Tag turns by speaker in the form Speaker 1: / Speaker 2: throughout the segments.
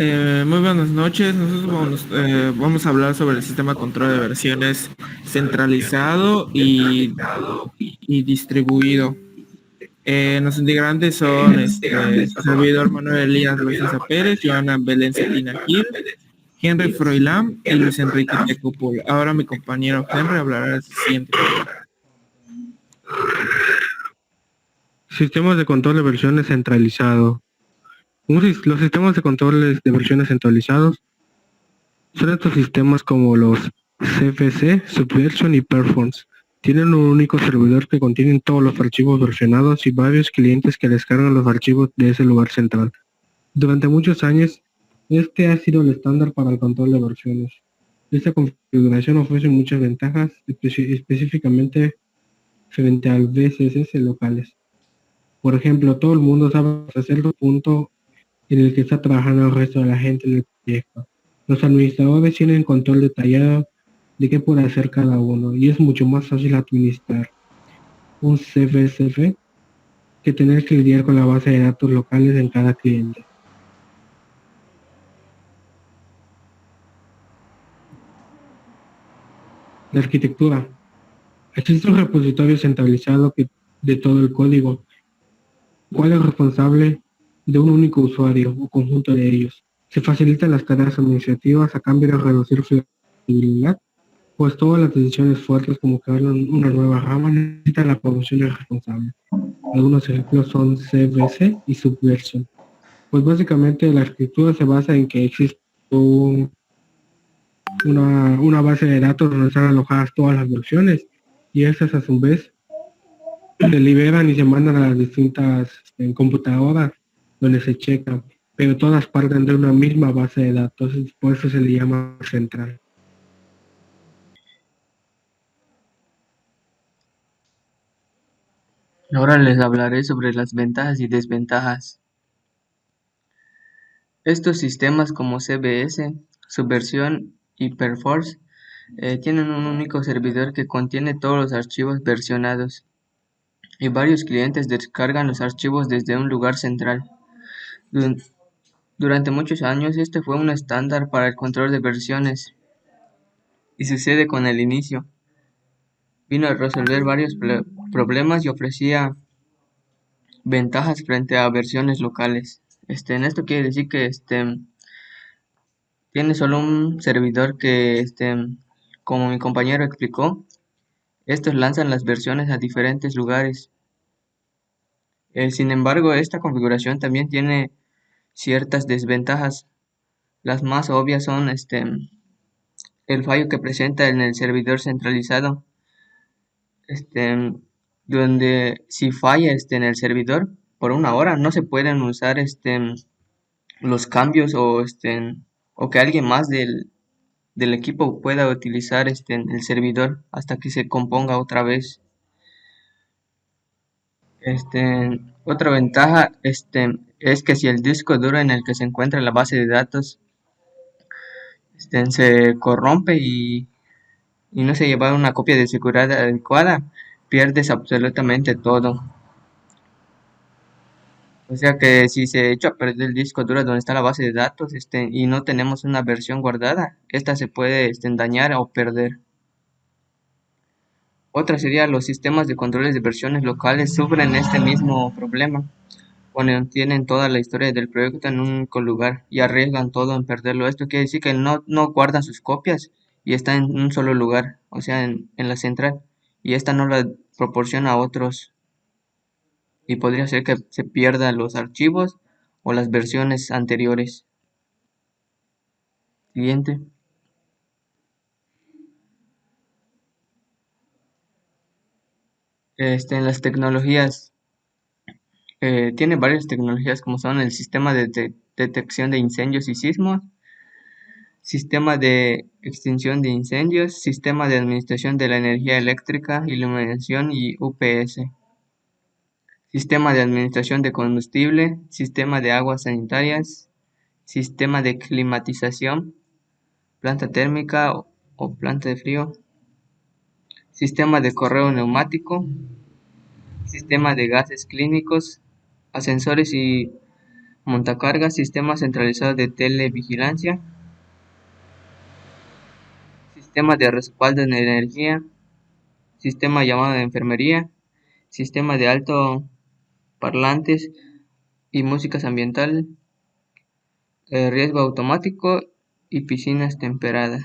Speaker 1: Muy buenas noches. Nosotros vamos a hablar sobre el sistema de control de versiones centralizado y distribuido. Los integrantes son su servidor Manuel Elías Loaiza Pérez, Joana Belén Cetina Gil, Henry Froilán y Luis Enrique Tecupul. Ahora mi compañero Henry hablará del siguiente tema.
Speaker 2: Sistemas de control de versiones centralizado. Los sistemas de control de versiones centralizados son estos sistemas como los CFC, Subversion y Performance. Tienen un único servidor que contiene todos los archivos versionados y varios clientes que descargan los archivos de ese lugar central. Durante muchos años, este ha sido el estándar para el control de versiones. Esta configuración ofrece muchas ventajas, específicamente frente al VCS locales. Por ejemplo, todo el mundo sabe hasta cierto punto en el que está trabajando el resto de la gente en el proyecto. Los administradores tienen control detallado de qué puede hacer cada uno y es mucho más fácil administrar un CFSF que tener que lidiar con la base de datos locales en cada cliente. La arquitectura. Existe un repositorio centralizado de todo el código, cual es responsable de un único usuario o conjunto de ellos. Se facilitan las tareas administrativas a cambio de reducir flexibilidad, pues todas las decisiones fuertes como crear una nueva rama necesitan la aprobación del responsable. Algunos ejemplos son CVC y Subversion. Pues básicamente la escritura se basa en que existe una base de datos donde están alojadas todas las versiones y estas a su vez se liberan y se mandan a las distintas computadoras donde se checan, pero todas parten de una misma base de datos, por eso se le llama central.
Speaker 3: Ahora les hablaré sobre las ventajas y desventajas. Estos sistemas como CBS, Subversion y Perforce tienen un único servidor que contiene todos los archivos versionados y varios clientes descargan los archivos desde un lugar central. Durante muchos años este fue un estándar para el control de versiones y sucede con el inicio. Vino a resolver varios problemas y ofrecía ventajas frente a versiones locales. En esto quiere decir que tiene solo un servidor que, como mi compañero explicó, estos lanzan las versiones a diferentes lugares. Sin embargo, esta configuración también tiene ciertas desventajas. Las más obvias son el fallo que presenta en el servidor centralizado, este, donde si falla en el servidor por una hora no se pueden usar los cambios o que alguien más del equipo pueda utilizar el servidor hasta que se componga otra vez. Otra ventaja es que si el disco duro en el que se encuentra la base de datos se corrompe y no se lleva una copia de seguridad adecuada, pierdes absolutamente todo. O sea que si se echa a perder el disco duro donde está la base de datos y no tenemos una versión guardada, esta se puede dañar o perder. Otra sería los sistemas de controles de versiones locales sufren este mismo problema cuando tienen toda la historia del proyecto en un único lugar y arriesgan todo en perderlo. Esto quiere decir que no guardan sus copias y está en un solo lugar, o sea, en la central, y esta no la proporciona a otros y podría ser que se pierdan los archivos o las versiones anteriores. Siguiente. En las tecnologías, tiene varias tecnologías como son el sistema de detección de incendios y sismos, sistema de extinción de incendios, sistema de administración de la energía eléctrica, iluminación y UPS, sistema de administración de combustible, sistema de aguas sanitarias, sistema de climatización, planta térmica o planta de frío, sistema de correo neumático, sistema de gases clínicos, ascensores y montacargas, sistema centralizado de televigilancia, sistema de respaldo en energía, sistema llamado de enfermería, sistema de alto parlantes y músicas ambiental, riesgo automático y piscinas temperadas.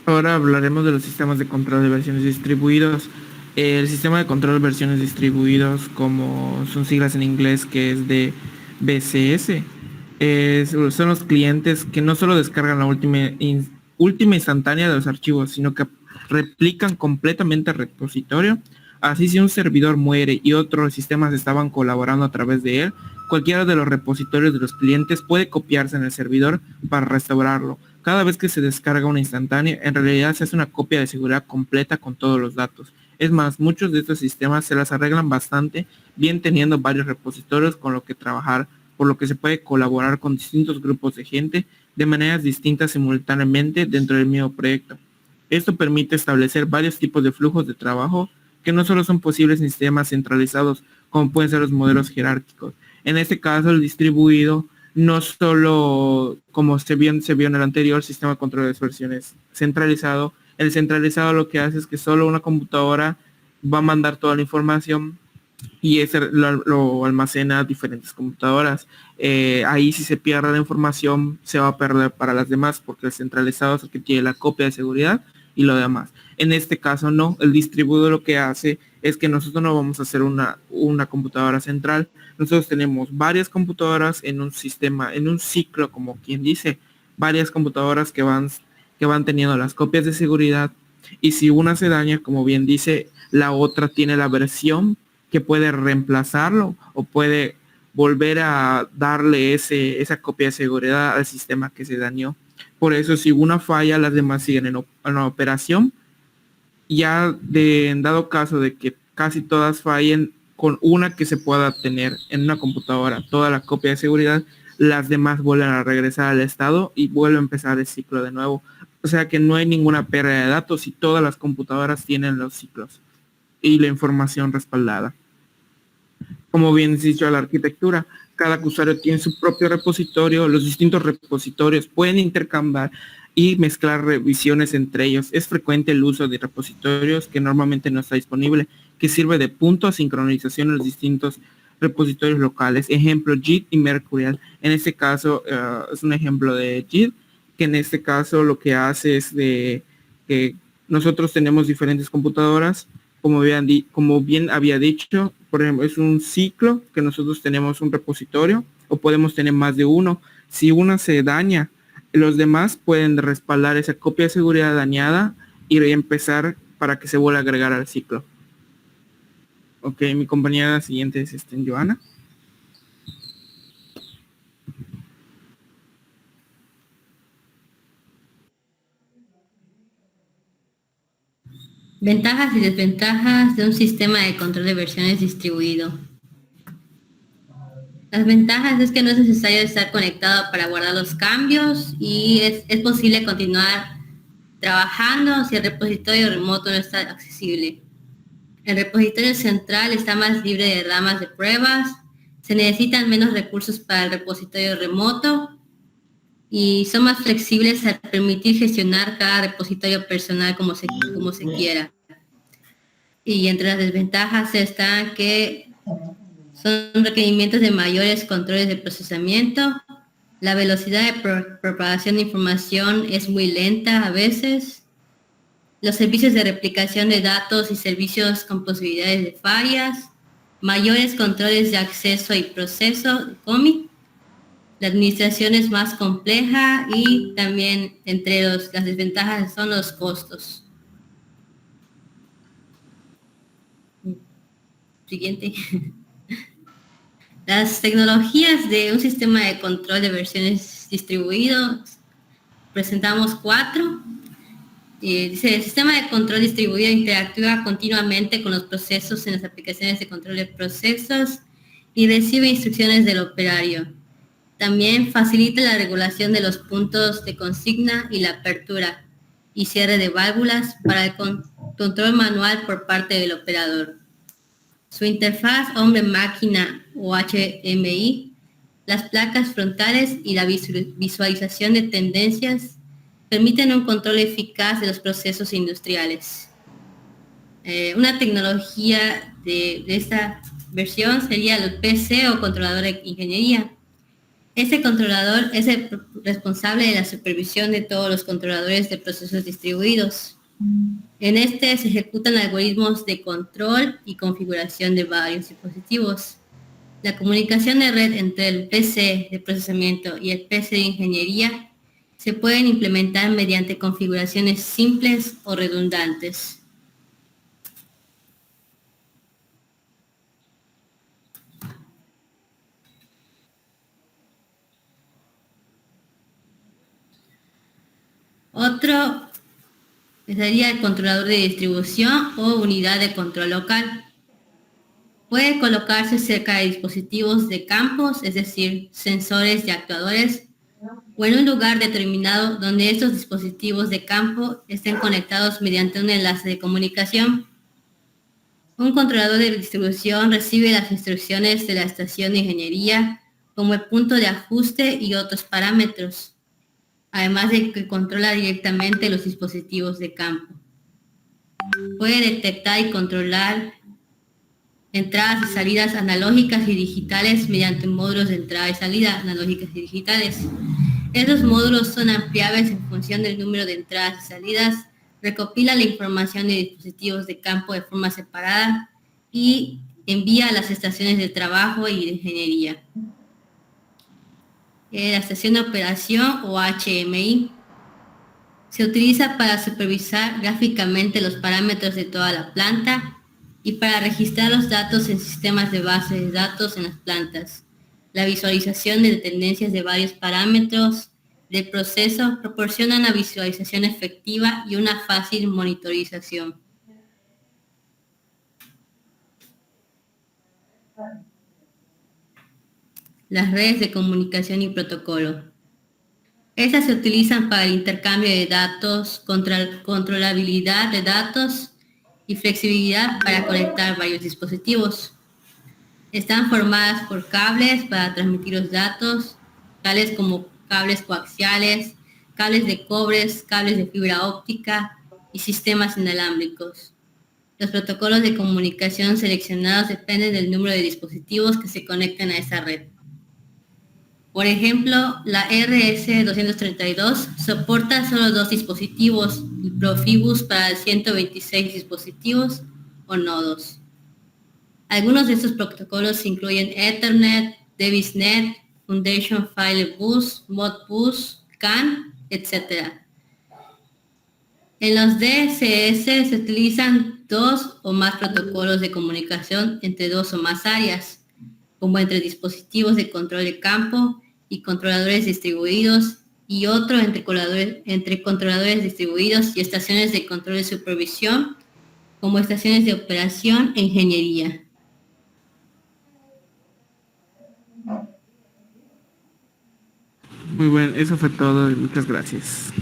Speaker 1: Ahora hablaremos de los sistemas de control de versiones distribuidos. El sistema de control de versiones distribuidos, como son siglas en inglés, que es de BCS, son los clientes que no solo descargan la última instantánea de los archivos, sino que replican completamente el repositorio. Así, si un servidor muere y otros sistemas estaban colaborando a través de él, cualquiera de los repositorios de los clientes puede copiarse en el servidor para restaurarlo. Cada vez que se descarga una instantánea, en realidad se hace una copia de seguridad completa con todos los datos. Es más, muchos de estos sistemas se las arreglan bastante bien teniendo varios repositorios con lo que trabajar, por lo que se puede colaborar con distintos grupos de gente de maneras distintas simultáneamente dentro del mismo proyecto. Esto permite establecer varios tipos de flujos de trabajo que no solo son posibles en sistemas centralizados, como pueden ser los modelos jerárquicos. En este caso, el distribuido no solo, como se vio en el anterior sistema de control de versiones centralizado, el centralizado lo que hace es que solo una computadora va a mandar toda la información y ese lo almacena a diferentes computadoras. Ahí si se pierde la información se va a perder para las demás, porque el centralizado es el que tiene la copia de seguridad y lo demás. En este caso no, el distribuido lo que hace es que nosotros no vamos a hacer una computadora central. Nosotros tenemos varias computadoras en un sistema, en un ciclo, como quien dice, varias computadoras que van teniendo las copias de seguridad, y si una se daña, como bien dice, la otra tiene la versión que puede reemplazarlo o puede volver a darle esa copia de seguridad al sistema que se dañó. Por eso, si una falla, las demás siguen en operación. Ya en dado caso de que casi todas fallen, con una que se pueda tener en una computadora toda la copia de seguridad, las demás vuelven a regresar al estado y vuelve a empezar el ciclo de nuevo. O sea que no hay ninguna pérdida de datos y todas las computadoras tienen los ciclos y la información respaldada. Como bien dicho, la arquitectura, cada usuario tiene su propio repositorio, los distintos repositorios pueden intercambiar y mezclar revisiones entre ellos. Es frecuente el uso de repositorios que normalmente no está disponible, que sirve de punto a sincronización en los distintos repositorios locales. Ejemplo, JIT y Mercurial. En este caso es un ejemplo de JIT, que en este caso lo que hace es de que nosotros tenemos diferentes computadoras, como bien había dicho, por ejemplo, es un ciclo que nosotros tenemos un repositorio o podemos tener más de uno. Si una se daña, los demás pueden respaldar esa copia de seguridad dañada y reempezar para que se vuelva a agregar al ciclo. Ok, mi compañera siguiente es Joana.
Speaker 4: Ventajas y desventajas de un sistema de control de versiones distribuido. Las ventajas es que no es necesario estar conectado para guardar los cambios y es posible continuar trabajando si el repositorio remoto no está accesible. El repositorio central está más libre de ramas de pruebas, se necesitan menos recursos para el repositorio remoto y son más flexibles al permitir gestionar cada repositorio personal como se quiera. Y entre las desventajas están que son requerimientos de mayores controles de procesamiento, la velocidad de propagación de información es muy lenta a veces, los servicios de replicación de datos y servicios con posibilidades de fallas, mayores controles de acceso y proceso de commit, la administración es más compleja y también entre las desventajas son los costos. Siguiente. Las tecnologías de un sistema de control de versiones distribuidos, presentamos 4. Dice, el sistema de control distribuido interactúa continuamente con los procesos en las aplicaciones de control de procesos y recibe instrucciones del operario. También facilita la regulación de los puntos de consigna y la apertura y cierre de válvulas para el control control manual por parte del operador. Su interfaz hombre-máquina o HMI, las placas frontales y la visualización de tendencias permiten un control eficaz de los procesos industriales. Una tecnología de esta versión sería el PC o controlador de ingeniería. Este controlador es el responsable de la supervisión de todos los controladores de procesos distribuidos. En este se ejecutan algoritmos de control y configuración de varios dispositivos. La comunicación de red entre el PC de procesamiento y el PC de ingeniería se pueden implementar mediante configuraciones simples o redundantes. Otro sería el controlador de distribución o unidad de control local. Puede colocarse cerca de dispositivos de campos, es decir, sensores y actuadores, o en un lugar determinado donde estos dispositivos de campo estén conectados mediante un enlace de comunicación. Un controlador de distribución recibe las instrucciones de la estación de ingeniería como el punto de ajuste y otros parámetros, además de que controla directamente los dispositivos de campo. Puede detectar y controlar entradas y salidas analógicas y digitales mediante módulos de entrada y salida analógicas y digitales. Esos módulos son ampliables en función del número de entradas y salidas, recopila la información de dispositivos de campo de forma separada y envía a las estaciones de trabajo y de ingeniería. La estación de operación o HMI se utiliza para supervisar gráficamente los parámetros de toda la planta y para registrar los datos en sistemas de base de datos en las plantas. La visualización de tendencias de varios parámetros del proceso proporciona una visualización efectiva y una fácil monitorización. Las redes de comunicación y protocolo. Estas se utilizan para el intercambio de datos, controlabilidad de datos y flexibilidad para conectar varios dispositivos. Están formadas por cables para transmitir los datos, tales como cables coaxiales, cables de cobre, cables de fibra óptica y sistemas inalámbricos. Los protocolos de comunicación seleccionados dependen del número de dispositivos que se conectan a esa red. Por ejemplo, la RS-232 soporta solo 2 dispositivos y Profibus para 126 dispositivos o nodos. Algunos de estos protocolos incluyen Ethernet, DeviceNet, Foundation File Bus, Modbus, CAN, etc. En los DCS se utilizan 2 o más protocolos de comunicación entre 2 o más áreas, como entre dispositivos de control de campo y controladores distribuidos, y otro entre controladores distribuidos y estaciones de control de supervisión, como estaciones de operación e ingeniería.
Speaker 1: Muy bien, eso fue todo y muchas gracias.